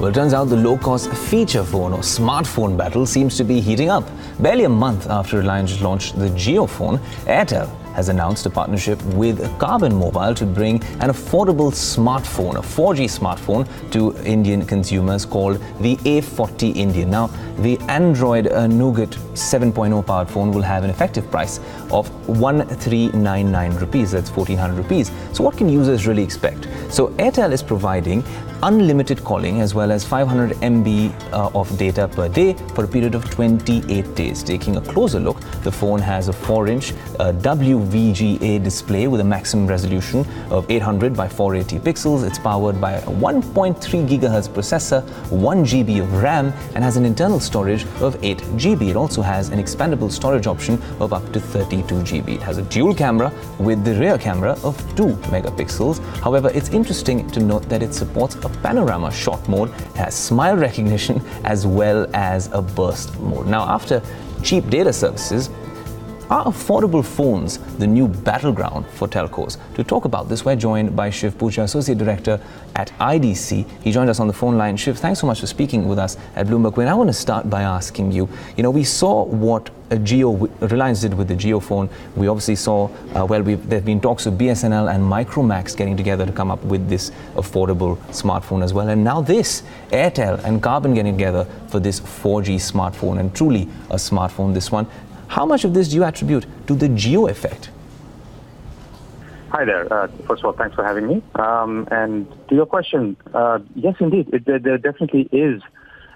Well, it turns out the low-cost feature phone or smartphone battle seems to be heating up. Barely a month after Reliance launched the JioPhone, Airtel has announced a partnership with Karbonn Mobile to bring an affordable smartphone, a 4G smartphone, to Indian consumers called the A40 Indian. Now, the Android Nougat 7.0 powered phone will have an effective price of 1399 rupees, that's 1400 rupees. So what can users really expect? So Airtel is providing unlimited calling as well as 500 MB of data per day for a period of 28 days. Taking a closer look, the phone has a 4-inch WVGA display with a maximum resolution of 800 by 480 pixels. It's powered by a 1.3 GHz processor, 1 GB of RAM, and has an internal storage of 8 GB. It also has an expandable storage option of up to 32 GB. It has a dual camera with the rear camera of 2 megapixels. However, it's interesting to note that it supports a panorama shot mode, has smile recognition as well as a burst mode. Now, after cheap data services, are affordable phones the new battleground for telcos? To talk about this, we're joined by Shiv Puja, Associate Director at IDC. He joined us on the phone line. Shiv, thanks so much for speaking with us at Bloomberg. I want to start by asking you, we saw what Reliance did with the JioPhone. We obviously saw, there've been talks of BSNL and Micromax getting together to come up with this affordable smartphone as well. And now this, Airtel and Karbonn getting together for this 4G smartphone, and truly a smartphone, this one. How much of this do you attribute to the Jio effect? Hi there. First of all, thanks for having me. And to your question, yes, indeed, there definitely is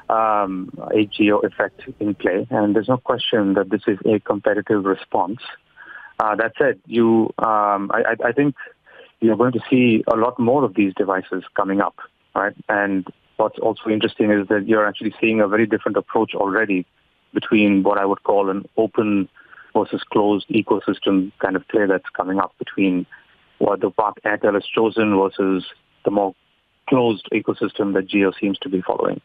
a Jio effect in play, and there's no question that this is a competitive response. That said, I think you're going to see a lot more of these devices coming up, right? And what's also interesting is that you're actually seeing a very different approach already between what I would call an open versus closed ecosystem kind of play that's coming up between what the path Airtel has chosen versus the more closed ecosystem that Jio seems to be following.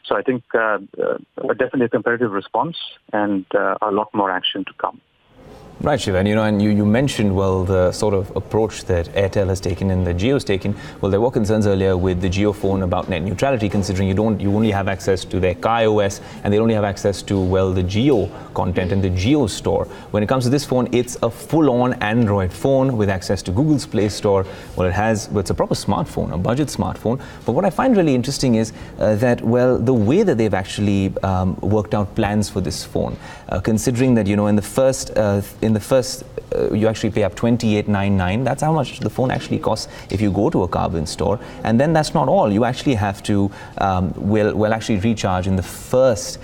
So I think definitely a competitive response and a lot more action to come. Right, Shiv, and you mentioned, the sort of approach that Airtel has taken and that Jio's taken. Well, there were concerns earlier with the JioPhone about net neutrality, considering you only have access to their KaiOS and they only have access to, the Jio content and the Jio store. When it comes to this phone, it's a full-on Android phone with access to Google's Play Store. Well, it's a proper smartphone, a budget smartphone. But what I find really interesting is that, the way that they've actually worked out plans for this phone, considering that, in the first, you actually pay up 2899. That's how much the phone actually costs if you go to a Karbonn store. And then that's not all. You actually have to, actually recharge in the first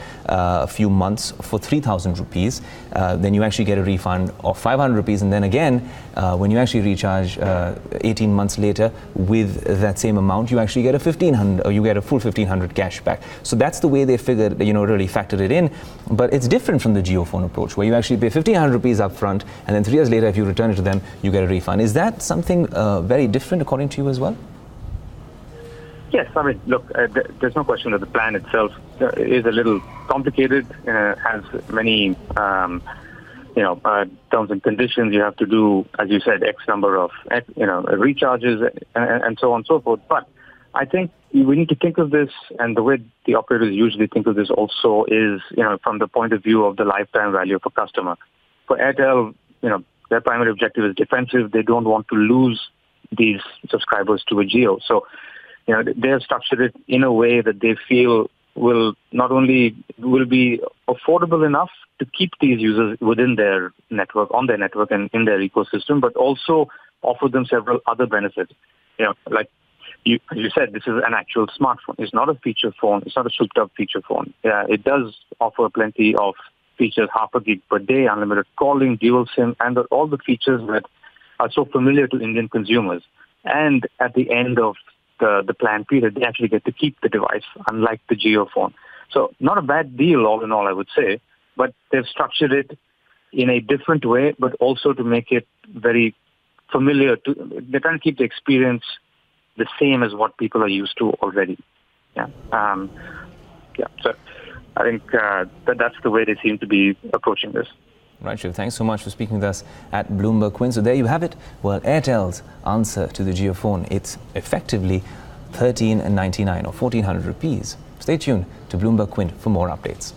few months for 3,000 rupees. Then you actually get a refund of 500 rupees. And then again, when you actually recharge 18 months later with that same amount, you actually get a 1,500, or you get a full 1,500 cash back. So that's the way they figured, really factored it in. But it's different from the JioPhone approach, where you actually pay 1,500 rupees up front, and then 3 years later, if you return it to them, you get a refund. Is that something very different according to you as well? Yes, I mean, look, there's no question that the plan itself is a little complicated, has many, terms and conditions. You have to do, as you said, X number of, recharges and so on and so forth. But I think we need to think of this, and the way the operators usually think of this also is, from the point of view of the lifetime value of a customer. For Airtel, their primary objective is defensive. They don't want to lose these subscribers to a Jio. So, they have structured it in a way that they feel will be affordable enough to keep these users within their network, on their network and in their ecosystem, but also offer them several other benefits. Like you said, this is an actual smartphone. It's not a feature phone. It's not a souped-up feature phone. It does offer plenty of features, half a gig per day, unlimited calling, dual SIM, and all the features that are so familiar to Indian consumers. And at the end of the plan period, they actually get to keep the device, unlike the JioPhone. So not a bad deal, all in all, I would say, but they've structured it in a different way, but also to make it very familiar. They're trying to keep the experience the same as what people are used to already. So I think that's the way they seem to be approaching this. Right, Shiv. Thanks so much for speaking with us at Bloomberg. So there you have it. Well, Airtel's answer to the JioPhone, it's effectively 1399 or 1400 rupees. Stay tuned to Bloomberg Quint for more updates.